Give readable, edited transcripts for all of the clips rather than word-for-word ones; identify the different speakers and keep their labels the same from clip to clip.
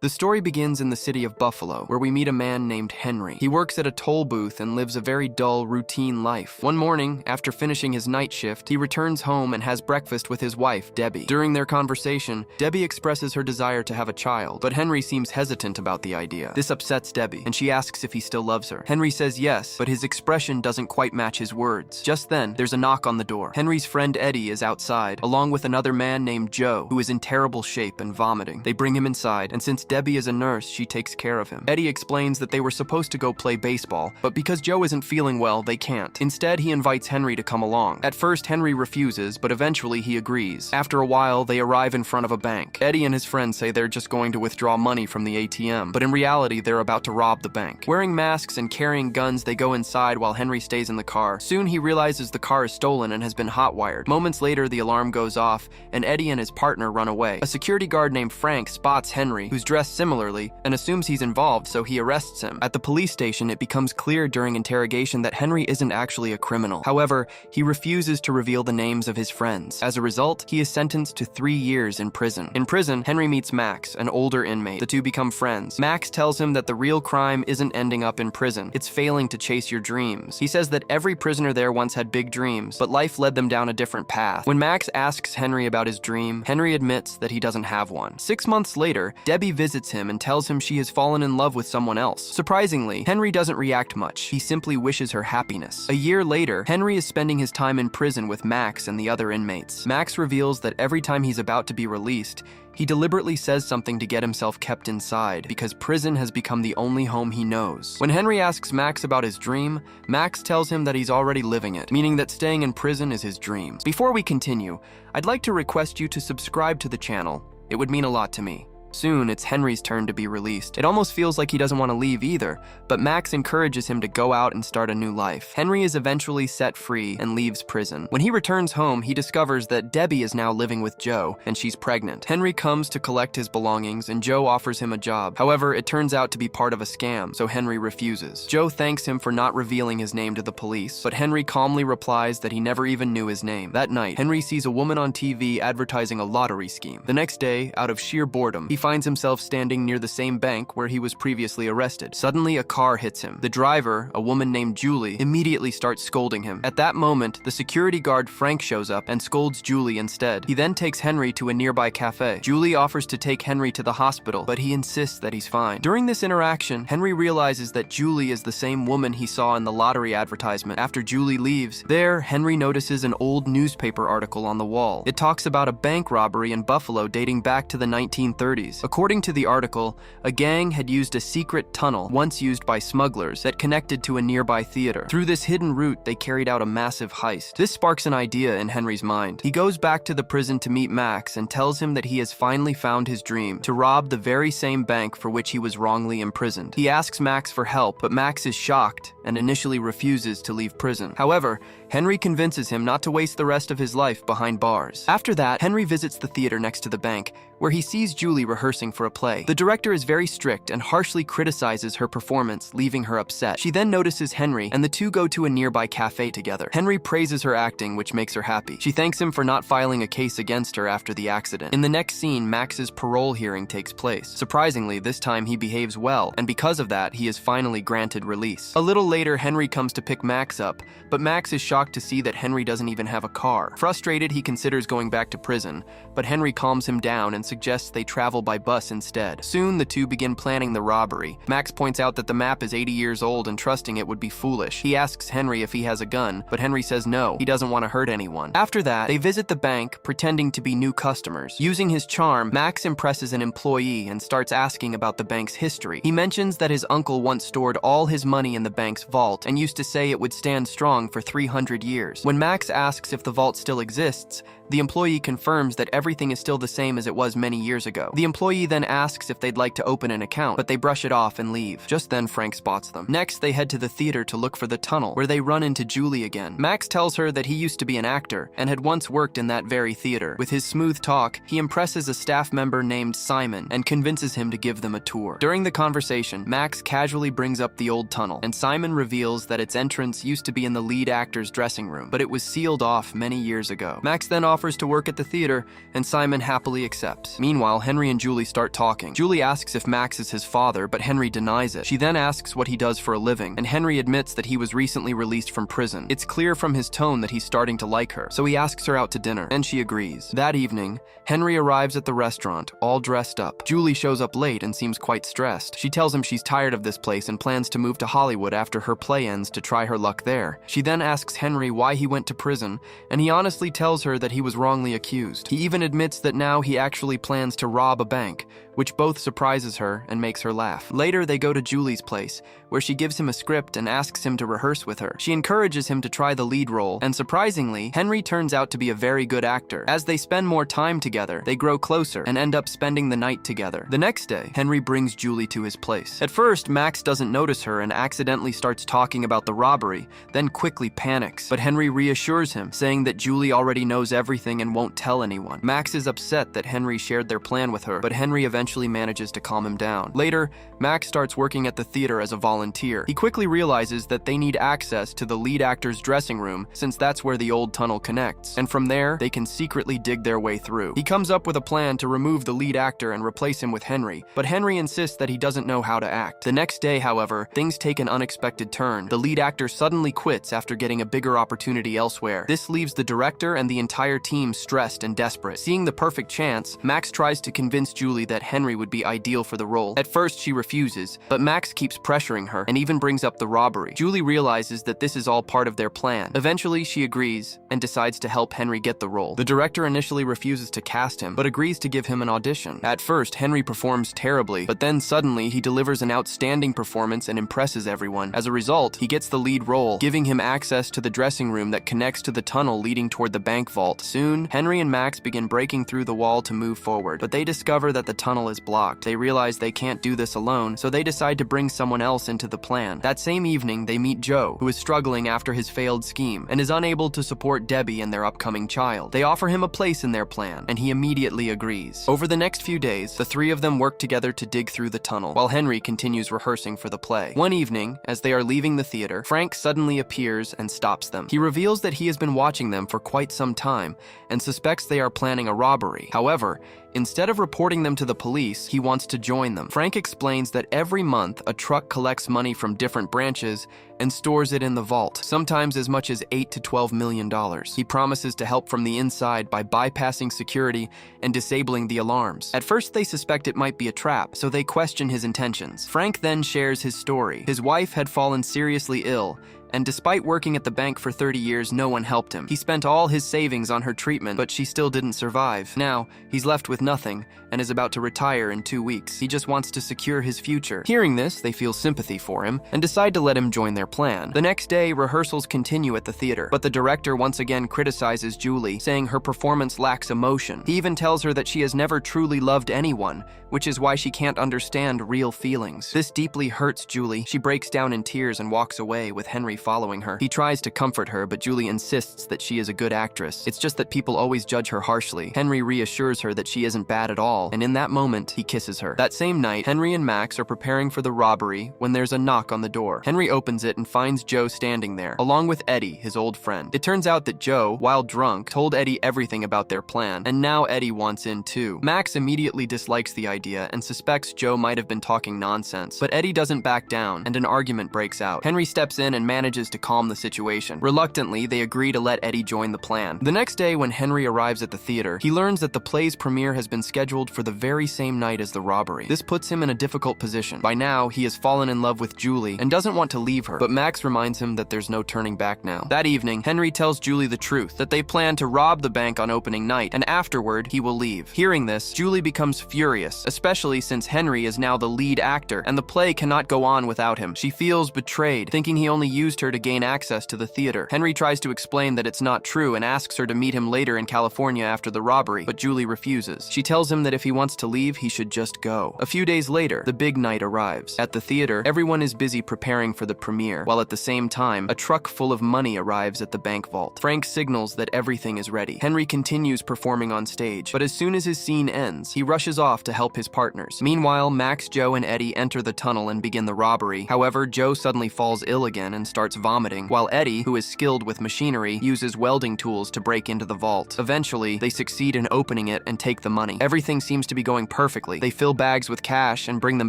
Speaker 1: The story begins in the city of Buffalo, where we meet a man named Henry. He works at a toll booth and lives a very dull, routine life. One morning, after finishing his night shift, he returns home and has breakfast with his wife, Debbie. During their conversation, Debbie expresses her desire to have a child, but Henry seems hesitant about the idea. This upsets Debbie, and she asks if he still loves her. Henry says yes, but his expression doesn't quite match his words. Just then, there's a knock on the door. Henry's friend Eddie is outside, along with another man named Joe, who is in terrible shape and vomiting. They bring him inside, and since Debbie is a nurse, she takes care of him. Eddie explains that they were supposed to go play baseball, but because Joe isn't feeling well, they can't. Instead, he invites Henry to come along. At first, Henry refuses, but eventually he agrees. After a while, they arrive in front of a bank. Eddie and his friends say they're just going to withdraw money from the ATM, but in reality, they're about to rob the bank. Wearing masks and carrying guns, they go inside while Henry stays in the car. Soon, he realizes the car is stolen and has been hotwired. Moments later, the alarm goes off, and Eddie and his partner run away. A security guard named Frank spots Henry, who's dressed similarly, and assumes he's involved, so he arrests him. At the police station, it becomes clear during interrogation that Henry isn't actually a criminal. However, he refuses to reveal the names of his friends. As a result, he is sentenced to 3 years in prison. In prison, Henry meets Max, an older inmate. The two become friends. Max tells him that the real crime isn't ending up in prison. It's failing to chase your dreams. He says that every prisoner there once had big dreams, but life led them down a different path. When Max asks Henry about his dream, Henry admits that he doesn't have one. 6 months later, Debbie visits him and tells him she has fallen in love with someone else. Surprisingly, Henry doesn't react much. He simply wishes her happiness. A year later, Henry is spending his time in prison with Max and the other inmates. Max reveals that every time he's about to be released, he deliberately says something to get himself kept inside, because prison has become the only home he knows. When Henry asks Max about his dream, Max tells him that he's already living it, meaning that staying in prison is his dream. Before we continue, I'd like to request you to subscribe to the channel. It would mean a lot to me. Soon, it's Henry's turn to be released. It almost feels like he doesn't want to leave either, but Max encourages him to go out and start a new life. Henry is eventually set free and leaves prison. When he returns home, he discovers that Debbie is now living with Joe, and she's pregnant. Henry comes to collect his belongings, and Joe offers him a job. However, it turns out to be part of a scam, so Henry refuses. Joe thanks him for not revealing his name to the police, but Henry calmly replies that he never even knew his name. That night, Henry sees a woman on TV advertising a lottery scheme. The next day, out of sheer boredom, he finds himself standing near the same bank where he was previously arrested. Suddenly, a car hits him. The driver, a woman named Julie, immediately starts scolding him. At that moment, the security guard Frank shows up and scolds Julie instead. He then takes Henry to a nearby cafe. Julie offers to take Henry to the hospital, but he insists that he's fine. During this interaction, Henry realizes that Julie is the same woman he saw in the lottery advertisement. After Julie leaves, Henry notices an old newspaper article on the wall. It talks about a bank robbery in Buffalo dating back to the 1930s. According to the article, a gang had used a secret tunnel, once used by smugglers, that connected to a nearby theater. Through this hidden route, they carried out a massive heist. This sparks an idea in Henry's mind. He goes back to the prison to meet Max and tells him that he has finally found his dream, to rob the very same bank for which he was wrongly imprisoned. He asks Max for help, but Max is shocked and initially refuses to leave prison. However, Henry convinces him not to waste the rest of his life behind bars. After that, Henry visits the theater next to the bank, where he sees Julie rehearsing for a play. The director is very strict and harshly criticizes her performance, leaving her upset. She then notices Henry, and the two go to a nearby cafe together. Henry praises her acting, which makes her happy. She thanks him for not filing a case against her after the accident. In the next scene, Max's parole hearing takes place. Surprisingly, this time he behaves well, and because of that, he is finally granted release. A little later, Henry comes to pick Max up, but Max is shocked to see that Henry doesn't even have a car. Frustrated, he considers going back to prison, but Henry calms him down and suggests they travel by bus instead. Soon, the two begin planning the robbery. Max points out that the map is 80 years old and trusting it would be foolish. He asks Henry if he has a gun, but Henry says no, he doesn't want to hurt anyone. After that, they visit the bank, pretending to be new customers. Using his charm, Max impresses an employee and starts asking about the bank's history. He mentions that his uncle once stored all his money in the bank's vault and used to say it would stand strong for 300 years. When Max asks if the vault still exists, the employee confirms that everything is still the same as it was many years ago. The employee then asks if they'd like to open an account, but they brush it off and leave. Just then, Frank spots them. Next, they head to the theater to look for the tunnel, where they run into Julie again. Max tells her that he used to be an actor and had once worked in that very theater. With his smooth talk, he impresses a staff member named Simon and convinces him to give them a tour. During the conversation, Max casually brings up the old tunnel, and Simon reveals that its entrance used to be in the lead actor's dressing room, but it was sealed off many years ago. Max then offers to work at the theater, and Simon happily accepts. Meanwhile, Henry and Julie start talking. Julie asks if Max is his father, but Henry denies it. She then asks what he does for a living, and Henry admits that he was recently released from prison. It's clear from his tone that he's starting to like her, so he asks her out to dinner, and she agrees. That evening, Henry arrives at the restaurant, all dressed up. Julie shows up late and seems quite stressed. She tells him she's tired of this place and plans to move to Hollywood after her play ends to try her luck there. She then asks Henry why he went to prison, and he honestly tells her that he was wrongly accused. He even admits that now he actually plans to rob a bank, which both surprises her and makes her laugh. Later, they go to Julie's place, where she gives him a script and asks him to rehearse with her. She encourages him to try the lead role, and surprisingly, Henry turns out to be a very good actor. As they spend more time together, they grow closer and end up spending the night together. The next day, Henry brings Julie to his place. At first, Max doesn't notice her and accidentally starts talking about the robbery, then quickly panics. But Henry reassures him, saying that Julie already knows everything and won't tell anyone. Max is upset that Henry shared their plan with her, but Henry eventually manages to calm him down. Later, Max starts working at the theater as a volunteer. He quickly realizes that they need access to the lead actor's dressing room, since that's where the old tunnel connects, and from there, they can secretly dig their way through. He comes up with a plan to remove the lead actor and replace him with Henry, but Henry insists that he doesn't know how to act. The next day, however, things take an unexpected turn. The lead actor suddenly quits after getting a bigger opportunity elsewhere. This leaves the director and the entire team stressed and desperate. Seeing the perfect chance, Max tries to convince Julie that Henry would be ideal for the role. At first, she refuses, but Max keeps pressuring her and even brings up the robbery. Julie realizes that this is all part of their plan. Eventually, she agrees and decides to help Henry get the role. The director initially refuses to cast him, but agrees to give him an audition. At first, Henry performs terribly, but then suddenly he delivers an outstanding performance and impresses everyone. As a result, he gets the lead role, giving him access to the dressing room that connects to the tunnel leading toward the bank vault. Soon, Henry and Max begin breaking through the wall to move forward, but they discover that the tunnel is blocked. They realize they can't do this alone, so they decide to bring someone else into the plan. That same evening, they meet Joe, who is struggling after his failed scheme and is unable to support Debbie and their upcoming child. They offer him a place in their plan, and he immediately agrees. Over the next few days, the three of them work together to dig through the tunnel, while Henry continues rehearsing for the play. One evening, as they are leaving the theater, Frank suddenly appears and stops them. He reveals that he has been watching them for quite some time and suspects they are planning a robbery. However, instead of reporting them to the police, he wants to join them. Frank explains that every month, a truck collects money from different branches and stores it in the vault, sometimes as much as $8 to $12 million. He promises to help from the inside by bypassing security and disabling the alarms. At first, they suspect it might be a trap, so they question his intentions. Frank then shares his story. His wife had fallen seriously ill, and despite working at the bank for 30 years, no one helped him. He spent all his savings on her treatment, but she still didn't survive. Now, he's left with nothing and is about to retire in 2 weeks. He just wants to secure his future. Hearing this, they feel sympathy for him and decide to let him join their plan. The next day, rehearsals continue at the theater, but the director once again criticizes Julie, saying her performance lacks emotion. He even tells her that she has never truly loved anyone, which is why she can't understand real feelings. This deeply hurts Julie. She breaks down in tears and walks away, with Henry following her. He tries to comfort her, but Julie insists that she is a good actress. It's just that people always judge her harshly. Henry reassures her that she isn't bad at all, and in that moment, he kisses her. That same night, Henry and Max are preparing for the robbery when there's a knock on the door. Henry opens it and finds Joe standing there, along with Eddie, his old friend. It turns out that Joe, while drunk, told Eddie everything about their plan, and now Eddie wants in too. Max immediately dislikes the idea and suspects Joe might have been talking nonsense, but Eddie doesn't back down, and an argument breaks out. Henry steps in and manages to calm the situation. Reluctantly, they agree to let Eddie join the plan. The next day, when Henry arrives at the theater, he learns that the play's premiere has been scheduled for the very same night as the robbery. This puts him in a difficult position. By now, he has fallen in love with Julie and doesn't want to leave her, but Max reminds him that there's no turning back now. That evening, Henry tells Julie the truth, that they plan to rob the bank on opening night, and afterward, he will leave. Hearing this, Julie becomes furious, especially since Henry is now the lead actor, and the play cannot go on without him. She feels betrayed, thinking he only used her to gain access to the theater. Henry tries to explain that it's not true and asks her to meet him later in California after the robbery, but Julie refuses. She tells him that if he wants to leave, he should just go. A few days later, the big night arrives. At the theater, everyone is busy preparing for the premiere, while at the same time, a truck full of money arrives at the bank vault. Frank signals that everything is ready. Henry continues performing on stage, but as soon as his scene ends, he rushes off to help his partners. Meanwhile, Max, Joe, and Eddie enter the tunnel and begin the robbery. However, Joe suddenly falls ill again and starts starts vomiting, while Eddie, who is skilled with machinery, uses welding tools to break into the vault. Eventually, they succeed in opening it and take the money. Everything seems to be going perfectly. They fill bags with cash and bring them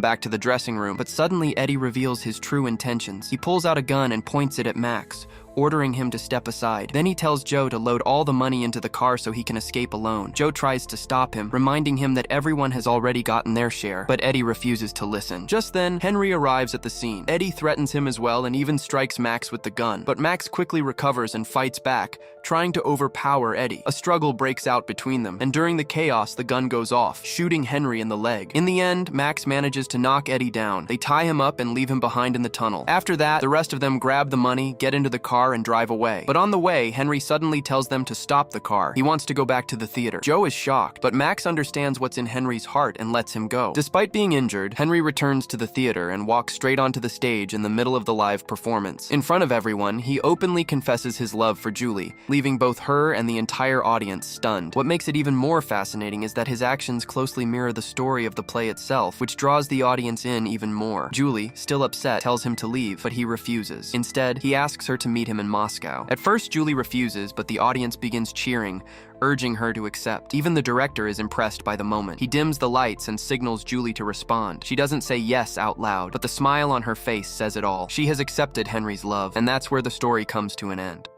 Speaker 1: back to the dressing room, but suddenly Eddie reveals his true intentions. He pulls out a gun and points it at Max, ordering him to step aside. Then he tells Joe to load all the money into the car so he can escape alone. Joe tries to stop him, reminding him that everyone has already gotten their share, but Eddie refuses to listen. Just then, Henry arrives at the scene. Eddie threatens him as well and even strikes Max with the gun, but Max quickly recovers and fights back, trying to overpower Eddie. A struggle breaks out between them, and during the chaos, the gun goes off, shooting Henry in the leg. In the end, Max manages to knock Eddie down. They tie him up and leave him behind in the tunnel. After that, the rest of them grab the money, get into the car, and drive away. But on the way, Henry suddenly tells them to stop the car. He wants to go back to the theater. Joe is shocked, but Max understands what's in Henry's heart and lets him go. Despite being injured, Henry returns to the theater and walks straight onto the stage in the middle of the live performance. In front of everyone, he openly confesses his love for Julie, leaving both her and the entire audience stunned. What makes it even more fascinating is that his actions closely mirror the story of the play itself, which draws the audience in even more. Julie, still upset, tells him to leave, but he refuses. Instead, he asks her to meet him in Moscow. At first, Julie refuses, but the audience begins cheering, urging her to accept. Even the director is impressed by the moment. He dims the lights and signals Julie to respond. She doesn't say yes out loud, but the smile on her face says it all. She has accepted Henry's love, and that's where the story comes to an end.